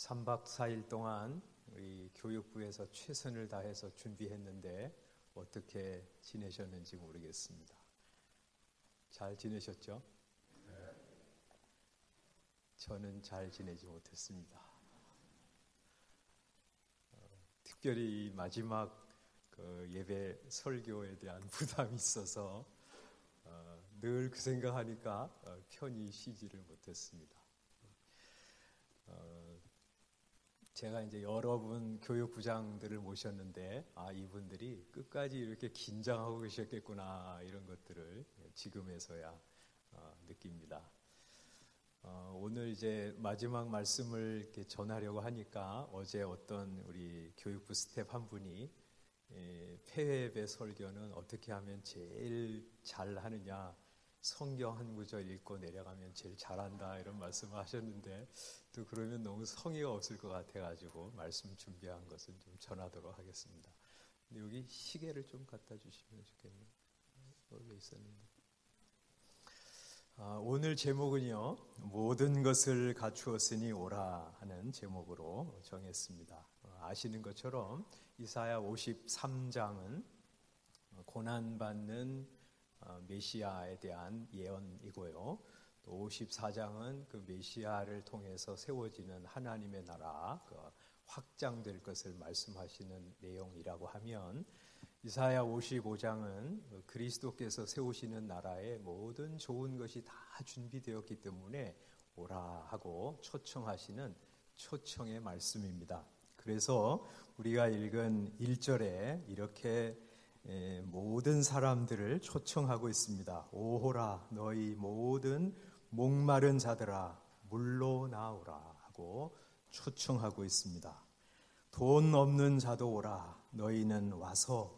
3박 4일 동안 우리 교육부에서 최선을 다해서 준비했는데 어떻게 지내셨는지 모르겠습니다. 잘 지내셨죠? 저는 잘 지내지 못했습니다. 특별히 마지막 예배 설교에 대한 부담이 있어서 늘 그 생각하니까 편히 쉬지를 못했습니다. 제가 이제 여러분 교육부장들을 모셨는데 이분들이 끝까지 이렇게 긴장하고 계셨겠구나 이런 것들을 지금에서야 느낍니다. 오늘 이제 마지막 말씀을 이렇게 전하려고 하니까 어제 어떤 우리 교육부 스텝 한 분이 폐회배 설교는 어떻게 하면 제일 잘 하느냐, 성경 한 구절 읽고 내려가면 제일 잘한다 이런 말씀을 하셨는데 또 그러면 너무 성의가 없을 것 같아가지고 말씀 준비한 것은 좀 전하도록 하겠습니다. 근데 여기 시계를 좀 갖다 주시면 좋겠네요. 여기 있었는데. 오늘 제목은요, 모든 것을 갖추었으니 오라 하는 제목으로 정했습니다. 아시는 것처럼 이사야 53장은 고난받는 메시아에 대한 예언이고요. 또 54장은 그 메시아를 통해서 세워지는 하나님의 나라 확장될 것을 말씀하시는 내용이라고 하면, 이사야 55장은 그리스도께서 세우시는 나라에 모든 좋은 것이 다 준비되었기 때문에 오라 하고 초청하시는 초청의 말씀입니다. 그래서 우리가 읽은 1절에 이렇게 모든 사람들을 초청하고 있습니다. 오호라 너희 모든 목마른 자들아 물로 나오라 하고 초청하고 있습니다. 돈 없는 자도 오라 너희는 와서,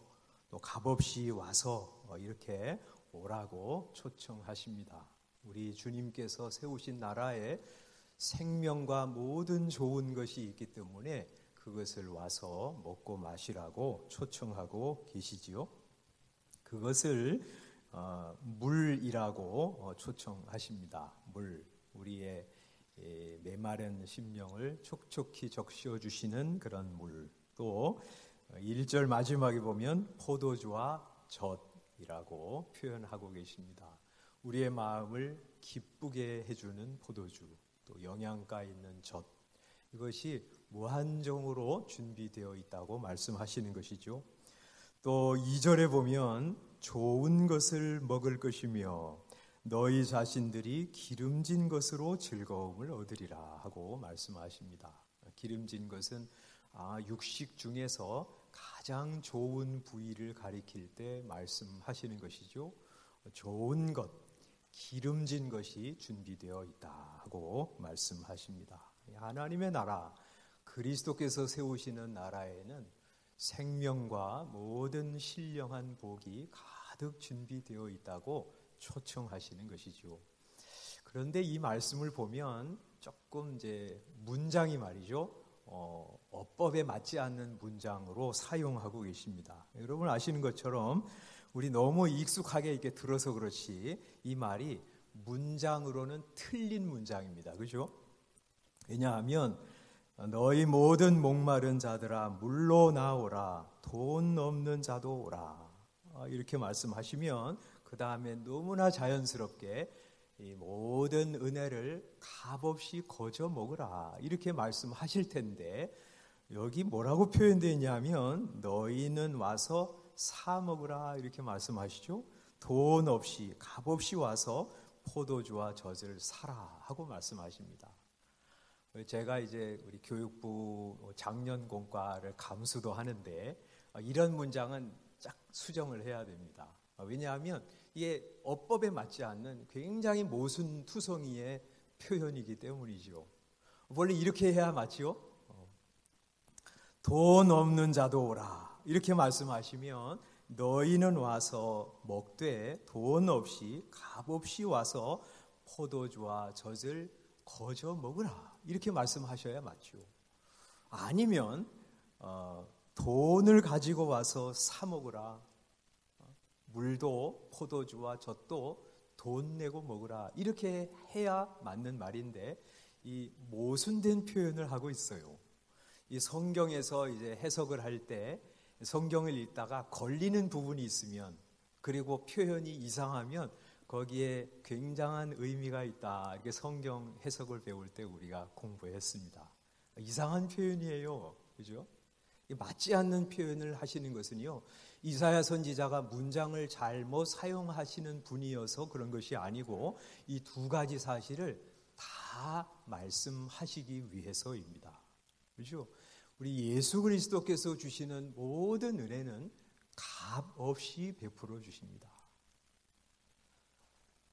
또 값없이 와서 이렇게 오라고 초청하십니다. 우리 주님께서 세우신 나라에 생명과 모든 좋은 것이 있기 때문에 그것을 와서 먹고 마시라고 초청하고 계시지요. 그것을 물이라고 초청하십니다. 물, 우리의 메마른 심령을 촉촉히 적셔 주시는 그런 물. 또 1절 마지막에 보면 포도주와 젖이라고 표현하고 계십니다. 우리의 마음을 기쁘게 해주는 포도주, 또 영양가 있는 젖, 이것이 무한정으로 준비되어 있다고 말씀하시는 것이죠. 또 2절에 보면 좋은 것을 먹을 것이며 너희 자신들이 기름진 것으로 즐거움을 얻으리라 하고 말씀하십니다. 기름진 것은 육식 중에서 가장 좋은 부위를 가리킬 때 말씀하시는 것이죠. 좋은 것, 기름진 것이 준비되어 있다 하고 말씀하십니다. 하나님의 나라, 그리스도께서 세우시는 나라에는 생명과 모든 신령한 복이 가득 준비되어 있다고 초청하시는 것이죠. 그런데 이 말씀을 보면 조금 이제 문장이 말이죠. 어법에 맞지 않는 문장으로 사용하고 계십니다. 여러분 아시는 것처럼 우리 너무 익숙하게 이렇게 들어서 그렇지 이 말이 문장으로는 틀린 문장입니다. 그죠? 왜냐하면 너희 모든 목마른 자들아 물로 나오라 돈 없는 자도 오라 이렇게 말씀하시면 그 다음에 너무나 자연스럽게 이 모든 은혜를 값없이 거저 먹으라 이렇게 말씀하실 텐데, 여기 뭐라고 표현되어 있냐면 너희는 와서 사 먹으라 이렇게 말씀하시죠. 돈 없이 값없이 와서 포도주와 젖을 사라 하고 말씀하십니다. 제가 이제 우리 교육부 작년 공과를 감수도 하는데 이런 문장은 쫙 수정을 해야 됩니다. 왜냐하면 이게 어법에 맞지 않는 굉장히 모순투성이의 표현이기 때문이죠. 원래 이렇게 해야 맞지요? 돈 없는 자도 오라 이렇게 말씀하시면 너희는 와서 먹되 돈 없이 값없이 와서 포도주와 젖을 거저 먹으라 이렇게 말씀하셔야 맞죠. 아니면 돈을 가지고 와서 사 먹으라, 물도 포도주와 젖도 돈 내고 먹으라 이렇게 해야 맞는 말인데 이 모순된 표현을 하고 있어요. 이 성경에서 이제 해석을 할 때 성경을 읽다가 걸리는 부분이 있으면 그리고 표현이 이상하면 거기에 굉장한 의미가 있다. 이렇게 성경 해석을 배울 때 우리가 공부했습니다. 이상한 표현이에요. 그죠? 맞지 않는 표현을 하시는 것은요, 이사야 선지자가 문장을 잘못 사용하시는 분이어서 그런 것이 아니고 이 두 가지 사실을 다 말씀하시기 위해서입니다. 그렇죠? 우리 예수 그리스도께서 주시는 모든 은혜는 값 없이 베풀어 주십니다.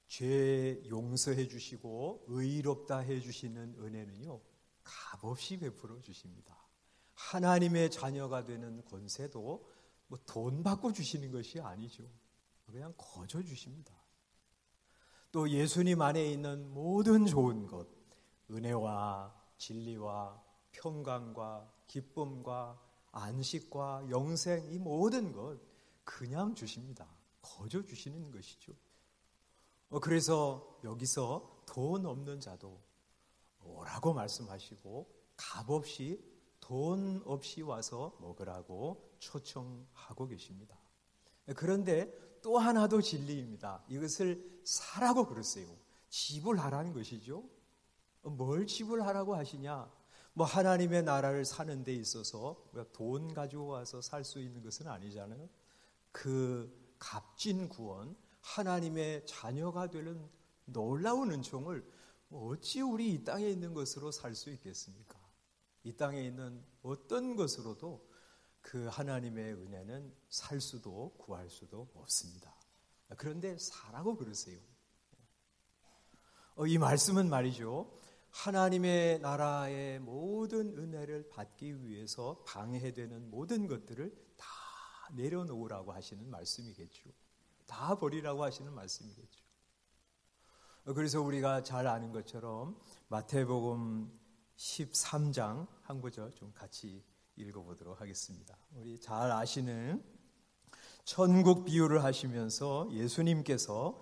죄 용서해 주시고 의롭다 해 주시는 은혜는요, 값 없이 베풀어 주십니다. 하나님의 자녀가 되는 권세도 뭐 돈 받고 주시는 것이 아니죠. 그냥 거저 주십니다. 또 예수님 안에 있는 모든 좋은 것, 은혜와 진리와 평강과 기쁨과 안식과 영생, 이 모든 것 그냥 주십니다. 거저 주시는 것이죠. 그래서 여기서 돈 없는 자도 오라고 말씀하시고 값없이 돈 없이 와서 먹으라고 초청하고 계십니다. 그런데 또 하나도 진리입니다. 이것을 사라고 그랬어요. 지불하라는 것이죠. 뭘 지불하라고 하시냐? 뭐 하나님의 나라를 사는 데 있어서 돈 가지고 와서 살 수 있는 것은 아니잖아요. 그 값진 구원, 하나님의 자녀가 되는 놀라운 은총을 어찌 우리 이 땅에 있는 것으로 살 수 있겠습니까? 이 땅에 있는 어떤 것으로도 그 하나님의 은혜는 살 수도 구할 수도 없습니다. 그런데 사라고 그러세요. 이 말씀은 말이죠, 하나님의 나라의 모든 은혜를 받기 위해서 방해되는 모든 것들을 다 내려놓으라고 하시는 말씀이겠죠. 다 버리라고 하시는 말씀이겠죠. 그래서 우리가 잘 아는 것처럼 마태복음 13장 한 구절 좀 같이 읽어보도록 하겠습니다. 우리 잘 아시는 천국 비유를 하시면서 예수님께서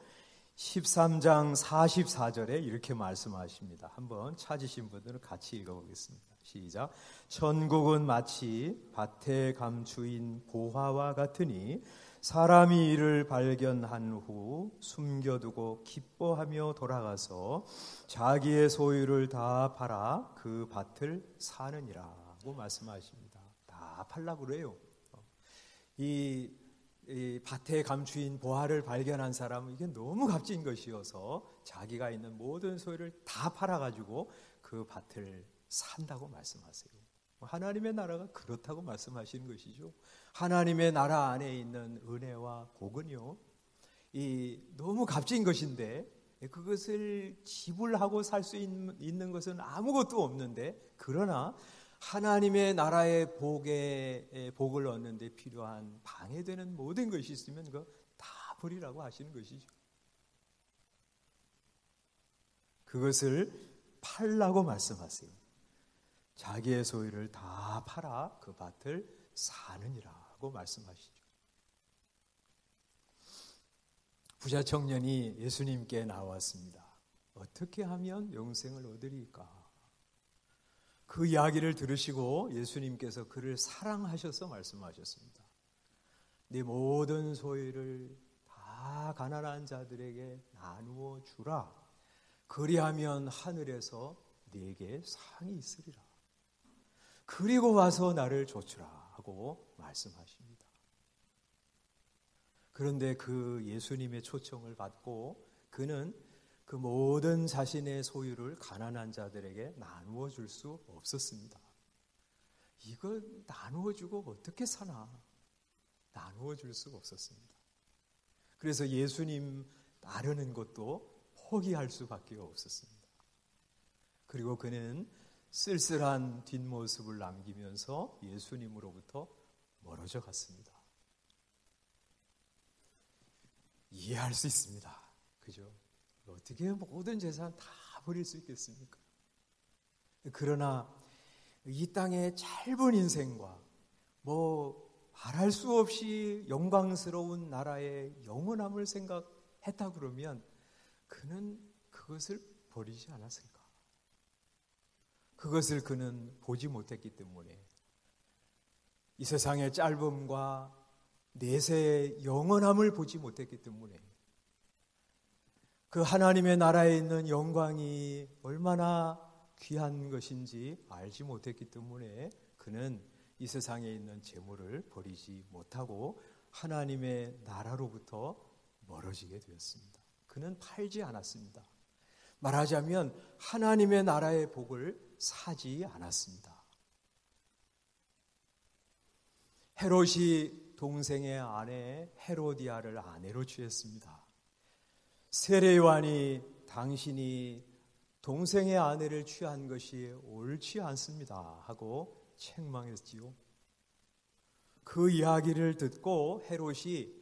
13장 44절에 이렇게 말씀하십니다. 한번 찾으신 분들은 같이 읽어보겠습니다. 시작. 천국은 마치 밭에 감추인 보화와 같으니 사람이 이를 발견한 후 숨겨두고 기뻐하며 돌아가서 자기의 소유를 다 팔아 그 밭을 사느니라고 말씀하십니다. 다 팔라고 그래요. 이 밭에 감추인 보화를 발견한 사람은 이게 너무 값진 것이어서 자기가 있는 모든 소유를 다 팔아가지고 그 밭을 산다고 말씀하세요. 하나님의 나라가 그렇다고 말씀하시는 것이죠. 하나님의 나라 안에 있는 은혜와 복은요, 이 너무 값진 것인데 그것을 지불하고 살 수 있는 것은 아무것도 없는데, 그러나 하나님의 나라의 복을 얻는 데 필요한 방해되는 모든 것이 있으면 그거 다 버리라고 하시는 것이죠. 그것을 팔라고 말씀하세요. 자기의 소유를 다 팔아 그 밭을 사느니라고 말씀하시죠. 부자 청년이 예수님께 나왔습니다. 어떻게 하면 영생을 얻으리까? 그 이야기를 들으시고 예수님께서 그를 사랑하셔서 말씀하셨습니다. 네 모든 소유를 다 가난한 자들에게 나누어 주라. 그리하면 하늘에서 네게 상이 있으리라. 그리고 와서 나를 좇으라 하고 말씀하십니다. 그런데 그 예수님의 초청을 받고 그는 그 모든 자신의 소유를 가난한 자들에게 나누어 줄 수 없었습니다. 이걸 나누어 주고 어떻게 사나? 나누어 줄 수가 없었습니다. 그래서 예수님 따르는 것도 포기할 수밖에 없었습니다. 그리고 그는 쓸쓸한 뒷모습을 남기면서 예수님으로부터 멀어져 갔습니다. 이해할 수 있습니다. 그죠? 어떻게 모든 재산 다 버릴 수 있겠습니까? 그러나 이 땅의 짧은 인생과 말할 수 없이 영광스러운 나라의 영원함을 생각했다 그러면 그는 그것을 버리지 않았을까? 그것을 그는 보지 못했기 때문에 이 세상의 짧음과 내세의 영원함을 보지 못했기 때문에 그 하나님의 나라에 있는 영광이 얼마나 귀한 것인지 알지 못했기 때문에 그는 이 세상에 있는 재물을 버리지 못하고 하나님의 나라로부터 멀어지게 되었습니다. 그는 팔지 않았습니다. 말하자면 하나님의 나라의 복을 사지 않았습니다. 헤롯이 동생의 아내 헤로디아를 아내로 취했습니다. 세례요한이 당신이 동생의 아내를 취한 것이 옳지 않습니다 하고 책망했지요. 그 이야기를 듣고 헤롯이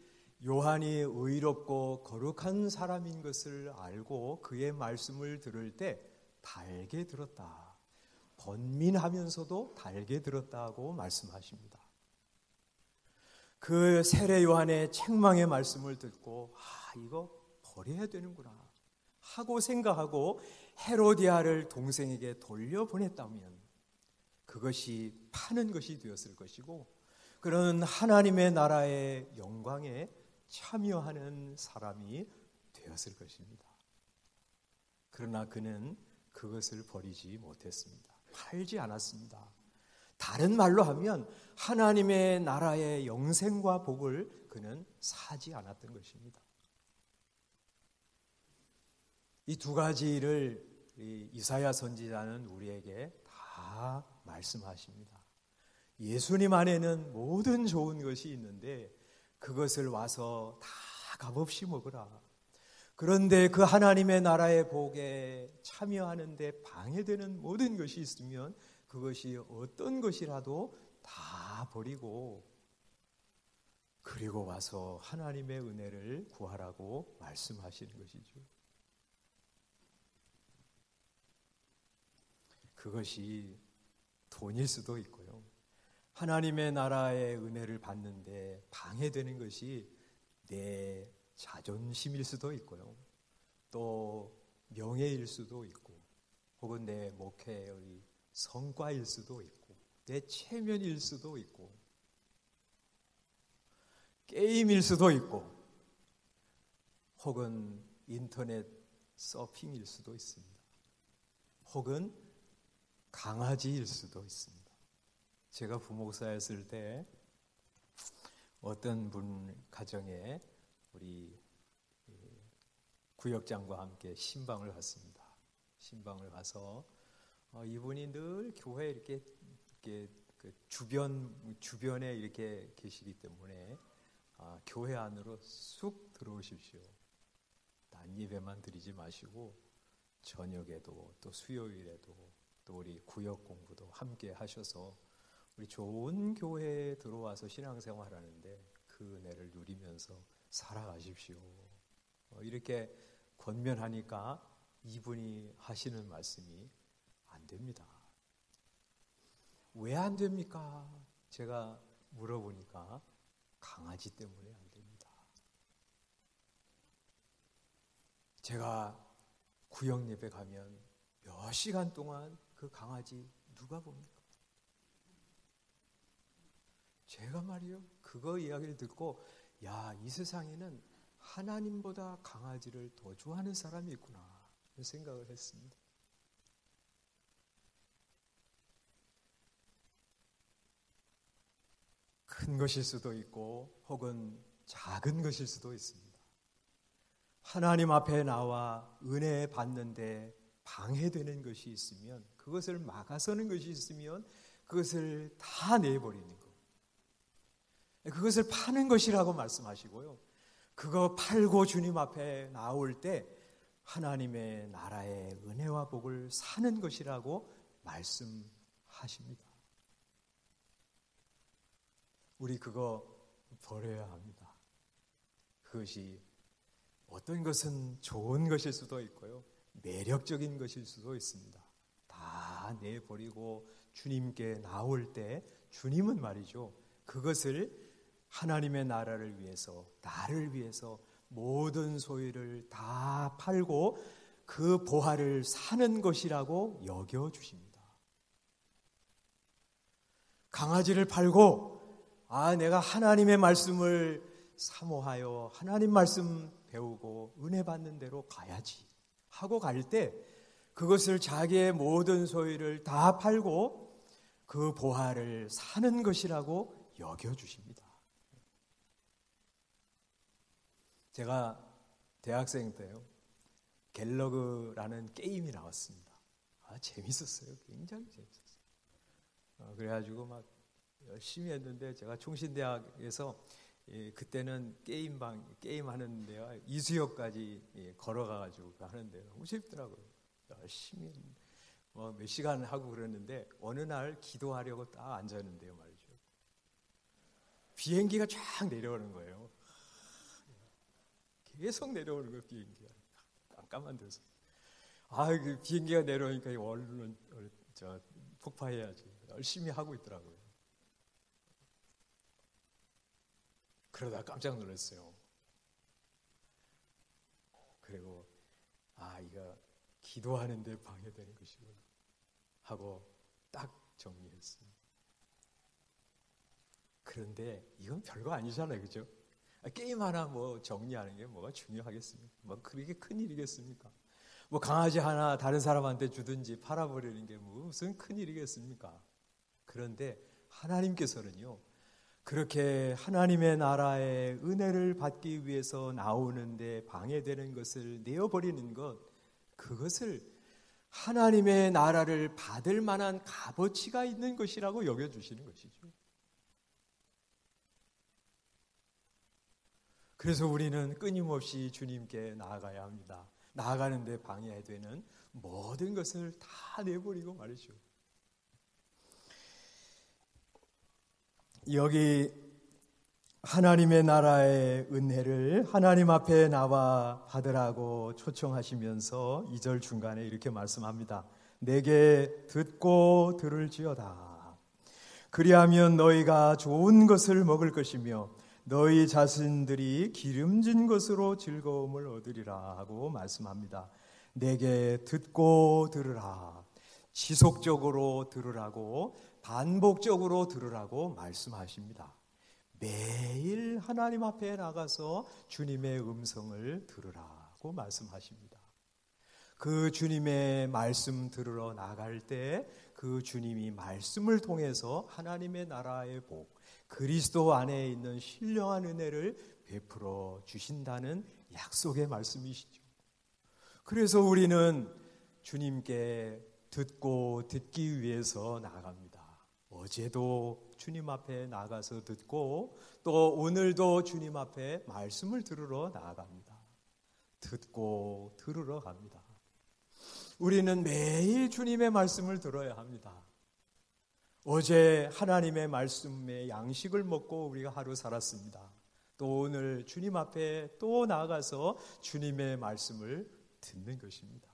요한이 의롭고 거룩한 사람인 것을 알고 그의 말씀을 들을 때 달게 들었다. 번민하면서도 달게 들었다고 말씀하십니다. 그 세례 요한의 책망의 말씀을 듣고 이거 버려야 되는구나 하고 생각하고 헤로디아를 동생에게 돌려보냈다면 그것이 파는 것이 되었을 것이고 그런 하나님의 나라의 영광에 참여하는 사람이 되었을 것입니다. 그러나 그는 그것을 버리지 못했습니다. 팔지 않았습니다. 다른 말로 하면 하나님의 나라의 영생과 복을 그는 사지 않았던 것입니다. 이 두 가지를 이사야 선지자는 우리에게 다 말씀하십니다. 예수님 안에는 모든 좋은 것이 있는데 그것을 와서 다 값없이 먹으라. 그런데 그 하나님의 나라의 복에 참여하는데 방해되는 모든 것이 있으면 그것이 어떤 것이라도 다 버리고 그리고 와서 하나님의 은혜를 구하라고 말씀하시는 것이죠. 그것이 돈일 수도 있고요. 하나님의 나라의 은혜를 받는데 방해되는 것이 내 자존심일 수도 있고요. 또 명예일 수도 있고 혹은 내 목회의 성과일 수도 있고 내 체면일 수도 있고 게임일 수도 있고 혹은 인터넷 서핑일 수도 있습니다. 혹은 강아지일 수도 있습니다. 제가 부목사였을 때 어떤 분 가정에 우리 구역장과 함께 신방을 갔습니다. 신방을 가서 이분이 늘 교회에 이렇게 그 주변에 이렇게 계시기 때문에 교회 안으로 쑥 들어오십시오. 난 예배만 드리지 마시고 저녁에도 또 수요일에도 또 우리 구역 공부도 함께 하셔서 우리 좋은 교회에 들어와서 신앙생활하는데 그 은혜를 누리면서 살아가십시오. 이렇게 권면하니까 이분이 하시는 말씀이 안 됩니다. 왜 안 됩니까? 제가 물어보니까 강아지 때문에 안 됩니다. 제가 구역 예배 가면 몇 시간 동안 그 강아지 누가 봅니까? 제가 말이요, 그거 이야기를 듣고 이 세상에는 하나님보다 강아지를 더 좋아하는 사람이 있구나 생각을 했습니다. 큰 것일 수도 있고 혹은 작은 것일 수도 있습니다. 하나님 앞에 나와 은혜 받는데 방해되는 것이 있으면 그것을 막아서는 것이 있으면 그것을 다 내버리는 것. 그것을 파는 것이라고 말씀하시고요. 그거 팔고 주님 앞에 나올 때 하나님의 나라의 은혜와 복을 사는 것이라고 말씀하십니다. 우리 그거 버려야 합니다. 그것이 어떤 것은 좋은 것일 수도 있고요. 매력적인 것일 수도 있습니다. 다 내버리고 주님께 나올 때 주님은 말이죠. 그것을 하나님의 나라를 위해서, 나를 위해서 모든 소유를 다 팔고 그 보화를 사는 것이라고 여겨주십니다. 강아지를 팔고 내가 하나님의 말씀을 사모하여 하나님 말씀 배우고 은혜 받는 대로 가야지 하고 갈 때 그것을 자기의 모든 소유를 다 팔고 그 보화를 사는 것이라고 여겨주십니다. 제가 대학생 때요, 갤러그라는 게임이 나왔습니다. 재밌었어요. 굉장히 재밌었어요. 그래가지고 막 열심히 했는데, 제가 총신대학에서 그때는 게임 하는 데가 이수역까지 걸어가가지고 하는데 너무 재밌더라고요. 열심히 몇 시간 하고 그랬는데, 어느 날 기도하려고 딱 앉았는데요 말이죠, 비행기가 쫙 내려오는 거예요. 계속 내려오는 거예요, 비행기가. 깜깜한 데서. 그 비행기가 내려오니까 얼른 폭파해야지. 열심히 하고 있더라고요. 그러다 깜짝 놀랐어요. 그리고 이거 기도하는데 방해되는 것이구나 하고 딱 정리했어요. 그런데 이건 별거 아니잖아요, 그죠? 게임 하나 정리하는 게 뭐가 중요하겠습니까? 그렇게 큰 일이겠습니까? 강아지 하나 다른 사람한테 주든지 팔아버리는 게 무슨 큰 일이겠습니까? 그런데 하나님께서는요, 그렇게 하나님의 나라의 은혜를 받기 위해서 나오는데 방해되는 것을 내어버리는 것, 그것을 하나님의 나라를 받을 만한 값어치가 있는 것이라고 여겨주시는 것이죠. 그래서 우리는 끊임없이 주님께 나아가야 합니다. 나아가는데 방해되는 모든 것을 다 내버리고 말이죠. 여기 하나님의 나라의 은혜를 하나님 앞에 나와 받으라고 초청하시면서 2절 중간에 이렇게 말씀합니다. 내게 듣고 들을지어다. 그리하면 너희가 좋은 것을 먹을 것이며 너희 자신들이 기름진 것으로 즐거움을 얻으리라 하고 말씀합니다. 내게 듣고 들으라. 지속적으로 들으라고, 반복적으로 들으라고 말씀하십니다. 매일 하나님 앞에 나가서 주님의 음성을 들으라고 말씀하십니다. 그 주님의 말씀 들으러 나갈 때 그 주님이 말씀을 통해서 하나님의 나라의 복, 그리스도 안에 있는 신령한 은혜를 베풀어 주신다는 약속의 말씀이시죠. 그래서 우리는 주님께 듣기 위해서 나갑니다. 어제도 주님 앞에 나가서 듣고, 또 오늘도 주님 앞에 말씀을 들으러 나아갑니다. 듣고 들으러 갑니다. 우리는 매일 주님의 말씀을 들어야 합니다. 어제 하나님의 말씀의 양식을 먹고 우리가 하루 살았습니다. 또 오늘 주님 앞에 또 나아가서 주님의 말씀을 듣는 것입니다.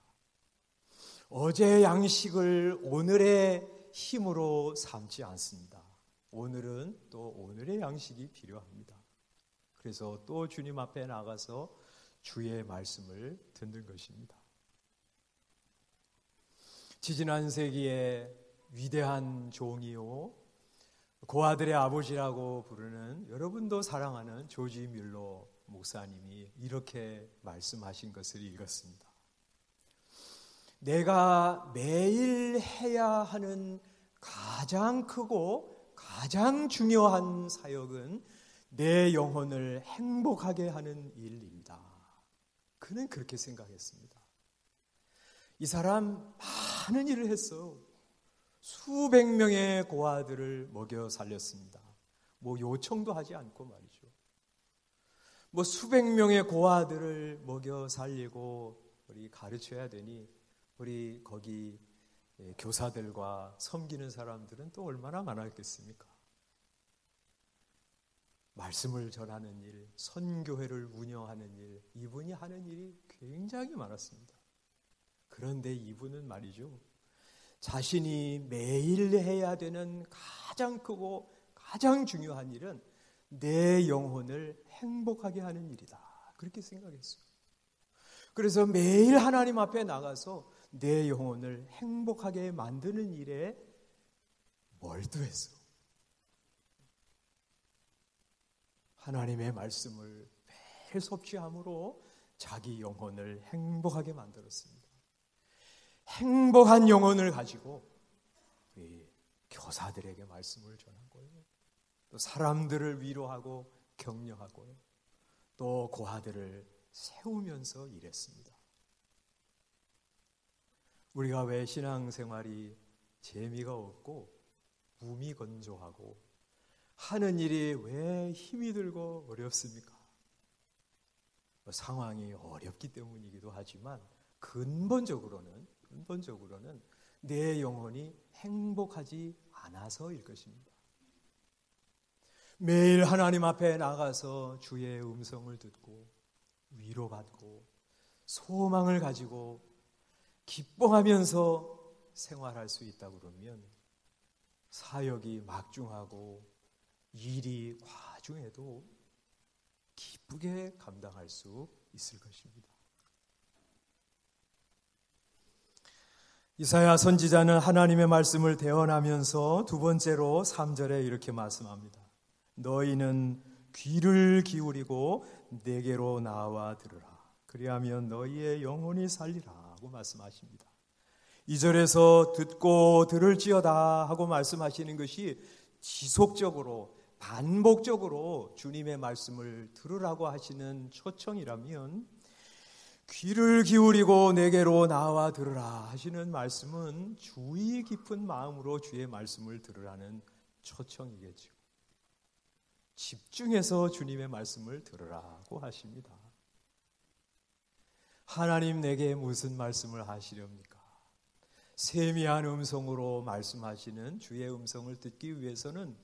어제의 양식을 오늘의 힘으로 삼지 않습니다. 오늘은 또 오늘의 양식이 필요합니다. 그래서 또 주님 앞에 나가서 주의 말씀을 듣는 것입니다. 지지난 세기에 위대한 종이요, 고아들의 아버지라고 부르는, 여러분도 사랑하는 조지 뮬러 목사님이 이렇게 말씀하신 것을 읽었습니다. 내가 매일 해야 하는 가장 크고 가장 중요한 사역은 내 영혼을 행복하게 하는 일입니다. 그는 그렇게 생각했습니다. 이 사람 많은 일을 했어요. 수백 명의 고아들을 먹여 살렸습니다. 요청도 하지 않고 말이죠. 수백 명의 고아들을 먹여 살리고 우리 가르쳐야 되니 우리 거기 교사들과 섬기는 사람들은 또 얼마나 많았겠습니까? 말씀을 전하는 일, 선교회를 운영하는 일, 이분이 하는 일이 굉장히 많았습니다. 그런데 이분은 말이죠, 자신이 매일 해야 되는 가장 크고 가장 중요한 일은 내 영혼을 행복하게 하는 일이다, 그렇게 생각했어요. 그래서 매일 하나님 앞에 나가서 내 영혼을 행복하게 만드는 일에 몰두했어. 하나님의 말씀을 매일 섭취함으로 자기 영혼을 행복하게 만들었습니다. 행복한 영혼을 가지고 우리 교사들에게 말씀을 전하고요. 또 사람들을 위로하고 격려하고요. 또 고아들을 세우면서 일했습니다. 우리가 왜 신앙생활이 재미가 없고 무미건조하고 하는 일이 왜 힘이 들고 어렵습니까? 상황이 어렵기 때문이기도 하지만 근본적으로는 내 영혼이 행복하지 않아서일 것입니다. 매일 하나님 앞에 나가서 주의 음성을 듣고 위로받고 소망을 가지고 기뻐하면서 생활할 수 있다 그러면 사역이 막중하고 일이 과중해도 기쁘게 감당할 수 있을 것입니다. 이사야 선지자는 하나님의 말씀을 대언하면서 두 번째로 3절에 이렇게 말씀합니다. 너희는 귀를 기울이고 내게로 나와 들으라. 그리하면 너희의 영혼이 살리라 하고 말씀하십니다. 2절에서 듣고 들을지어다 하고 말씀하시는 것이 지속적으로 반복적으로 주님의 말씀을 들으라고 하시는 초청이라면 귀를 기울이고 내게로 나와 들으라 하시는 말씀은 주의 깊은 마음으로 주의 말씀을 들으라는 초청이겠죠. 집중해서 주님의 말씀을 들으라고 하십니다. 하나님 내게 무슨 말씀을 하시렵니까? 세미한 음성으로 말씀하시는 주의 음성을 듣기 위해서는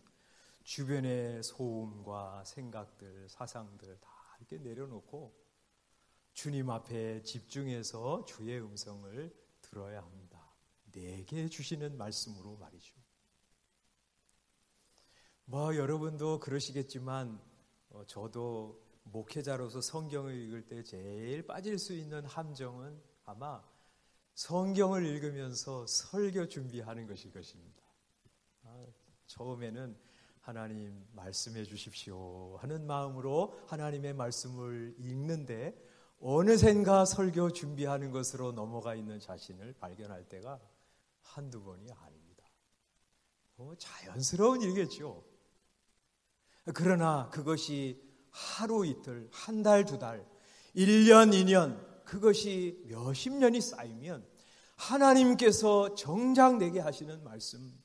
주변의 소음과 생각들, 사상들 다 이렇게 내려놓고 주님 앞에 집중해서 주의 음성을 들어야 합니다. 내게 주시는 말씀으로 말이죠. 여러분도 그러시겠지만 저도 목회자로서 성경을 읽을 때 제일 빠질 수 있는 함정은 아마 성경을 읽으면서 설교 준비하는 것일 것입니다. 처음에는 하나님 말씀해 주십시오 하는 마음으로 하나님의 말씀을 읽는데 어느샌가 설교 준비하는 것으로 넘어가 있는 자신을 발견할 때가 한두 번이 아닙니다. 자연스러운 일이겠죠. 그러나 그것이 하루 이틀, 한 달, 두 달, 1년, 2년 그것이 몇십 년이 쌓이면 하나님께서 정작 내게 하시는 말씀,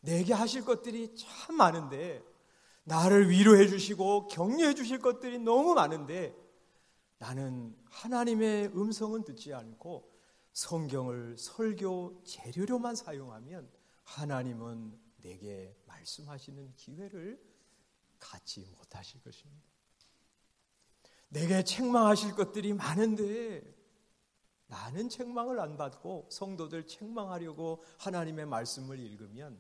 내게 하실 것들이 참 많은데 나를 위로해 주시고 격려해 주실 것들이 너무 많은데 나는 하나님의 음성은 듣지 않고 성경을 설교 재료로만 사용하면 하나님은 내게 말씀하시는 기회를 갖지 못하실 것입니다. 내게 책망하실 것들이 많은데 나는 책망을 안 받고 성도들 책망하려고 하나님의 말씀을 읽으면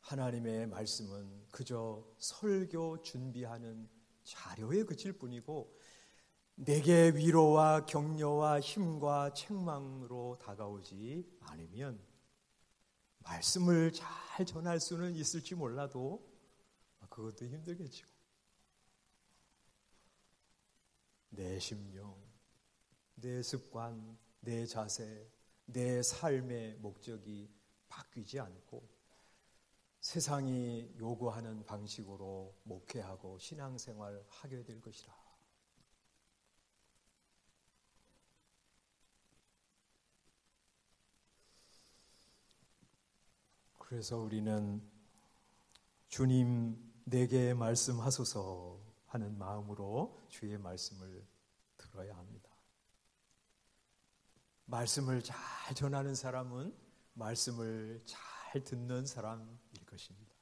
하나님의 말씀은 그저 설교 준비하는 자료에 그칠 뿐이고 내게 위로와 격려와 힘과 책망으로 다가오지 않으면 말씀을 잘 전할 수는 있을지 몰라도 그것도 힘들겠죠. 내 심령, 내 습관, 내 자세, 내 삶의 목적이 바뀌지 않고 세상이 요구하는 방식으로 목회하고 신앙생활 하게 될 것이라. 그래서 우리는 주님 내게 말씀하소서 하는 마음으로 주의 말씀을 들어야 합니다. 말씀을 잘 전하는 사람은 말씀을 잘 듣는 사람일 것입니다.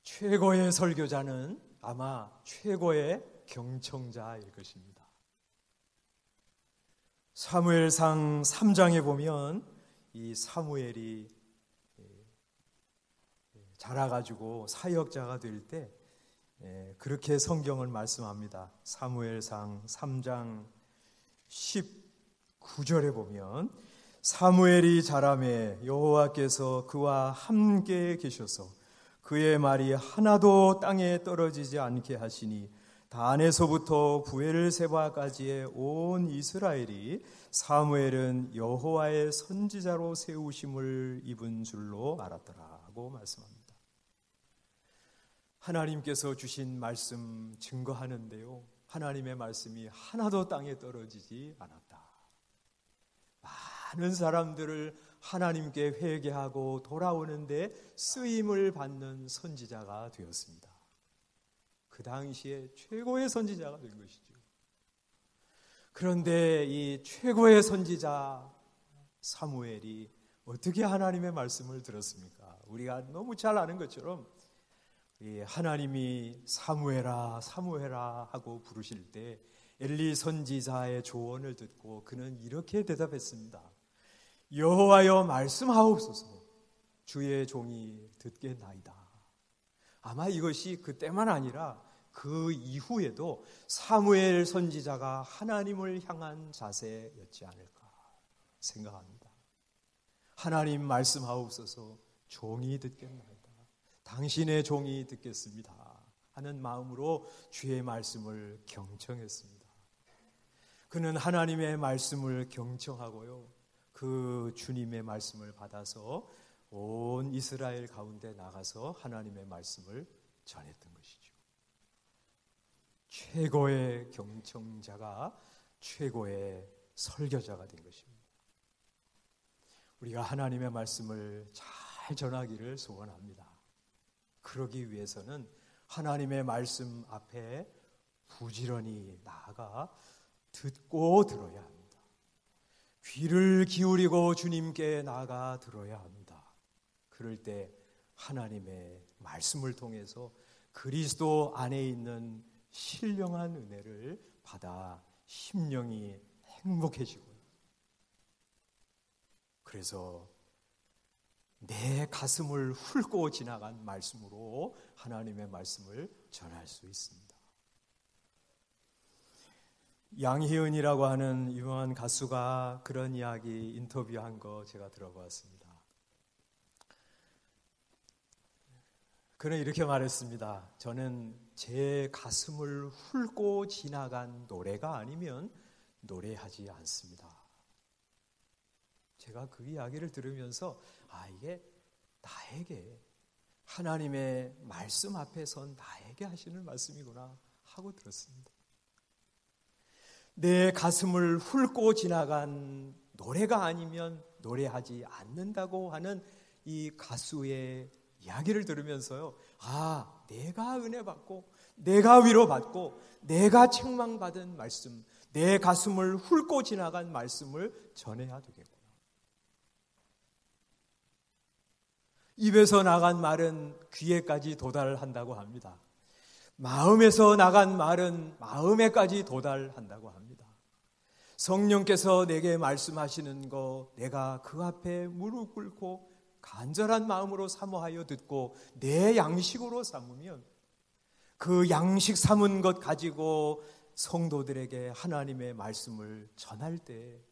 최고의 설교자는 아마 최고의 경청자일 것입니다. 사무엘상 3장에 보면 이 사무엘이 자라가지고 사역자가 될 때 그렇게 성경을 말씀합니다. 사무엘상 3장 19절에 보면 사무엘이 자라매 여호와께서 그와 함께 계셔서 그의 말이 하나도 땅에 떨어지지 않게 하시니 단에서부터 부엘세바까지의 온 이스라엘이 사무엘은 여호와의 선지자로 세우심을 입은 줄로 알았더라고 말씀합니다. 하나님께서 주신 말씀 증거하는데요, 하나님의 말씀이 하나도 땅에 떨어지지 않았다. 많은 사람들을 하나님께 회개하고 돌아오는데 쓰임을 받는 선지자가 되었습니다. 그 당시에 최고의 선지자가 된 것이죠. 그런데 이 최고의 선지자 사무엘이 어떻게 하나님의 말씀을 들었습니까? 우리가 너무 잘 아는 것처럼 하나님이 사무엘아 사무엘아 하고 부르실 때 엘리 선지자의 조언을 듣고 그는 이렇게 대답했습니다. 여호와여 말씀하옵소서, 주의 종이 듣겠나이다. 아마 이것이 그때만 아니라 그 이후에도 사무엘 선지자가 하나님을 향한 자세였지 않을까 생각합니다. 하나님 말씀하옵소서, 종이 듣겠나이다. 당신의 종이 듣겠습니다 하는 마음으로 주의 말씀을 경청했습니다. 그는 하나님의 말씀을 경청하고요, 그 주님의 말씀을 받아서 온 이스라엘 가운데 나가서 하나님의 말씀을 전했던 것이죠. 최고의 경청자가 최고의 설교자가 된 것입니다. 우리가 하나님의 말씀을 잘 전하기를 소원합니다. 그러기 위해서는 하나님의 말씀 앞에 부지런히 나아가 듣고 들어야 합니다. 귀를 기울이고 주님께 나아가 들어야 합니다. 그럴 때 하나님의 말씀을 통해서 그리스도 안에 있는 신령한 은혜를 받아 심령이 행복해지고요. 그래서 내 가슴을 훑고 지나간 말씀으로 하나님의 말씀을 전할 수 있습니다. 양희은이라고 하는 유명한 가수가 그런 이야기 인터뷰한 거 제가 들어봤습니다. 그는 이렇게 말했습니다. 저는 제 가슴을 훑고 지나간 노래가 아니면 노래하지 않습니다. 제가 그 이야기를 들으면서 이게 나에게 하나님의 말씀 앞에 선 나에게 하시는 말씀이구나 하고 들었습니다. 내 가슴을 훑고 지나간 노래가 아니면 노래하지 않는다고 하는 이 가수의 이야기를 들으면서요, 내가 은혜 받고 내가 위로받고 내가 책망받은 말씀, 내 가슴을 훑고 지나간 말씀을 전해야 되겠구나. 입에서 나간 말은 귀에까지 도달한다고 합니다. 마음에서 나간 말은 마음에까지 도달한다고 합니다. 성령께서 내게 말씀하시는 거 내가 그 앞에 무릎 꿇고 간절한 마음으로 사모하여 듣고 내 양식으로 삼으면 그 양식 삼은 것 가지고 성도들에게 하나님의 말씀을 전할 때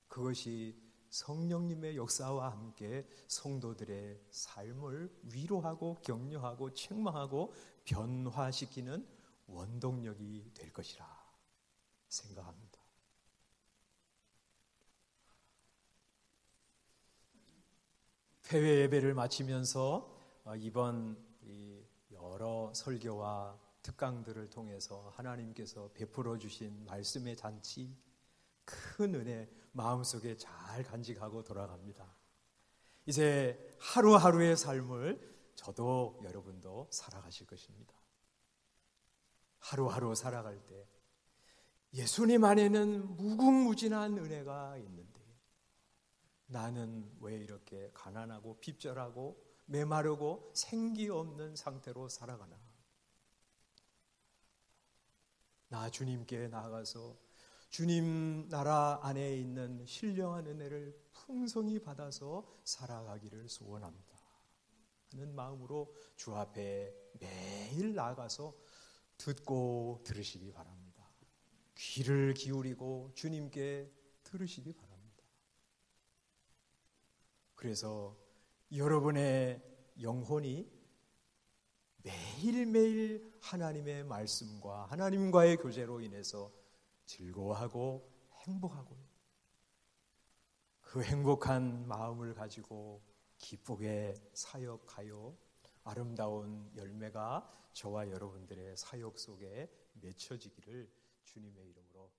그것이 성령님의 역사와 함께 성도들의 삶을 위로하고 격려하고 책망하고 변화시키는 원동력이 될 것이라 생각합니다. 회외 예배를 마치면서 이번 여러 설교와 특강들을 통해서 하나님께서 베풀어 주신 말씀의 잔치, 큰 은혜 마음속에 잘 간직하고 돌아갑니다. 이제 하루하루의 삶을 저도 여러분도 살아가실 것입니다. 하루하루 살아갈 때 예수님 안에는 무궁무진한 은혜가 있는데 나는 왜 이렇게 가난하고 핍절하고 메마르고 생기 없는 상태로 살아가나? 나 주님께 나아가서 주님 나라 안에 있는 신령한 은혜를 풍성히 받아서 살아가기를 소원합니다 하는 마음으로 주 앞에 매일 나아가서 듣고 들으시기 바랍니다. 귀를 기울이고 주님께 들으시기 바랍니다. 그래서 여러분의 영혼이 매일매일 하나님의 말씀과 하나님과의 교제로 인해서 즐거워하고 행복하고요. 그 행복한 마음을 가지고 기쁘게 사역하여 아름다운 열매가 저와 여러분들의 사역 속에 맺혀지기를 주님의 이름으로